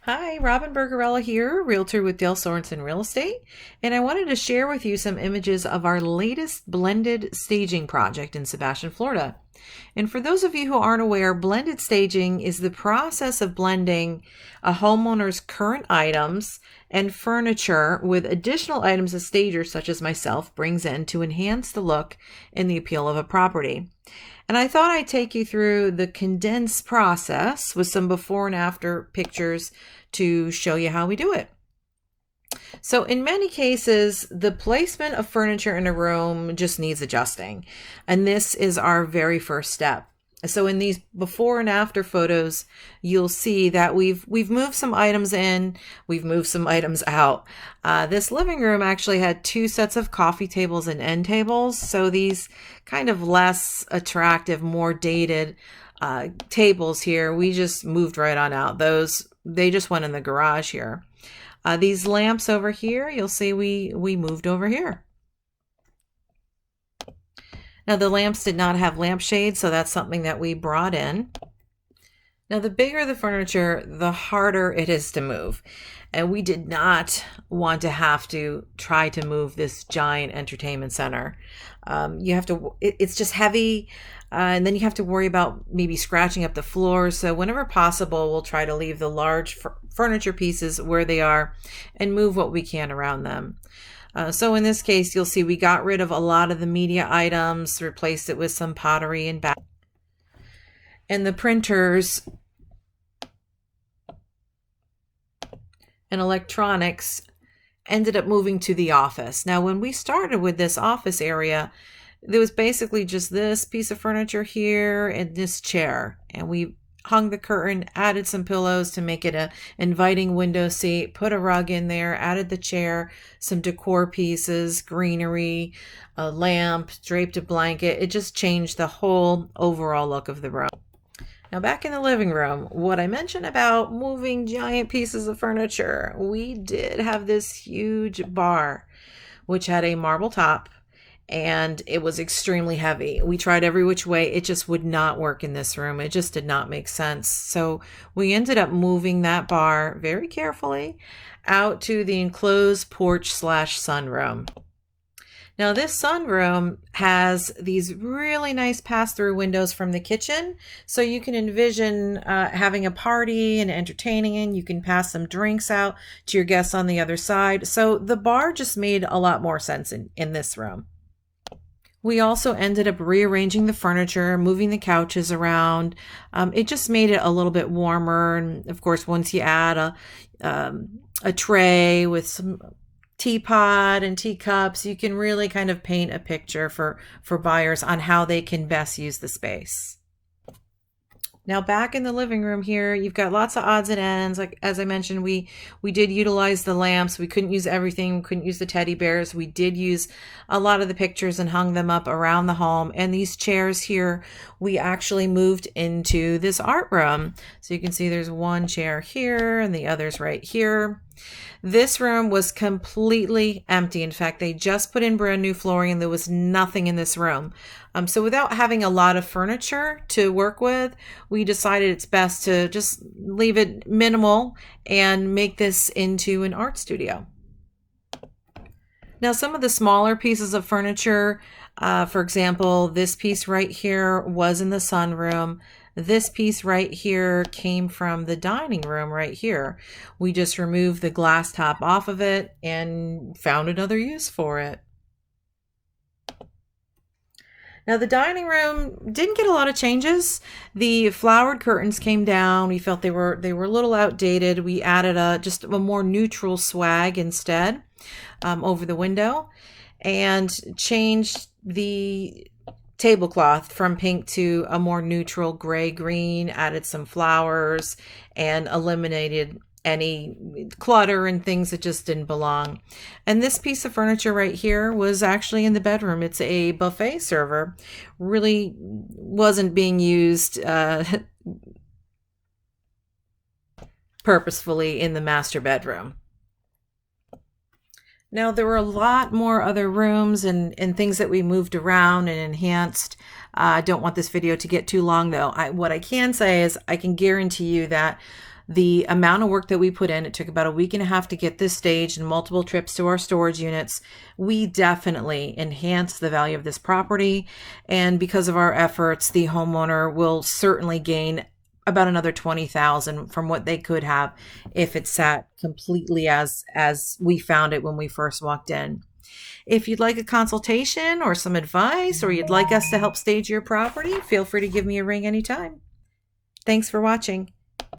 Hi, Robin Burgarella here, Realtor with Dale Sorensen Real Estate, and I wanted to share with you some images of our latest blended staging project in Sebastian, Florida. And for those of you who aren't aware, blended staging is the process of blending a homeowner's current items and furniture with additional items a stager such as myself brings in to enhance the look and the appeal of a property. And I thought I'd take you through the condensed process with some before and after pictures to show you how we do it. So in many cases, the placement of furniture in a room just needs adjusting. And this is our very first step. So in these before and after photos, you'll see that we've moved some items in, we've moved some items out. This living room actually had two sets of coffee tables and end tables. So these kind of less attractive, more dated tables here, we just moved right on out. They just went in the garage here. These lamps over here, you'll see we moved over here. Now the lamps did not have lampshades, so that's something that we brought in. Now the bigger the furniture, the harder it is to move. And we did not want to have to try to move this giant entertainment center. It's just heavy, and then you have to worry about maybe scratching up the floor. So whenever possible, we'll try to leave the large furniture pieces where they are and move what we can around them. So in this case, you'll see we got rid of a lot of the media items, replaced it with some pottery and back. And the printers and electronics ended up moving to the office. Now, when we started with this office area, there was basically just this piece of furniture here and this chair. And we hung the curtain, added some pillows to make it a inviting window seat, put a rug in there, added the chair, some decor pieces, greenery, a lamp, draped a blanket. It just changed the whole overall look of the room. Now back in the living room, what I mentioned about moving giant pieces of furniture, we did have this huge bar, which had a marble top, and it was extremely heavy. We tried every which way. It just would not work in this room. It just did not make sense. So we ended up moving that bar very carefully out to the enclosed porch / sunroom. Now this sunroom has these really nice pass-through windows from the kitchen. So you can envision having a party and entertaining, and you can pass some drinks out to your guests on the other side. So the bar just made a lot more sense in this room. We also ended up rearranging the furniture, moving the couches around. It just made it a little bit warmer. And of course, once you add a tray with some teapot and teacups, you can really kind of paint a picture for buyers on how they can best use the space. Now back in the living room here, you've got lots of odds and ends. Like as I mentioned, we did utilize the lamps. We couldn't use everything. We couldn't use the teddy bears. We did use a lot of the pictures and hung them up around the home. And these chairs here, we actually moved into this art room. So you can see there's one chair here and the others right here. This room was completely empty. In fact, they just put in brand new flooring and there was nothing in this room. So without having a lot of furniture to work with, we decided it's best to just leave it minimal and make this into an art studio. Now, some of the smaller pieces of furniture, for example, this piece right here was in the sunroom. This piece right here came from the dining room right here. We just removed the glass top off of it and found another use for it. Now the dining room didn't get a lot of changes. The flowered curtains came down. We felt they were a little outdated. We added just a more neutral swag instead over the window, and changed the tablecloth from pink to a more neutral gray green, added some flowers, and eliminated any clutter and things that just didn't belong. And this piece of furniture right here was actually in the bedroom. It's a buffet server. Really wasn't being used purposefully in the master bedroom. Now, there were a lot more other rooms and things that we moved around and enhanced. I don't want this video to get too long, though. What I can say is I can guarantee you that the amount of work that we put in. It took about a week and a half to get this staged and multiple trips to our storage units. We definitely enhanced the value of this property. And because of our efforts, the homeowner will certainly gain about another $20,000 from what they could have if it sat completely as we found it when we first walked in. If you'd like a consultation or some advice, or you'd like us to help stage your property, feel free to give me a ring anytime. Thanks for watching.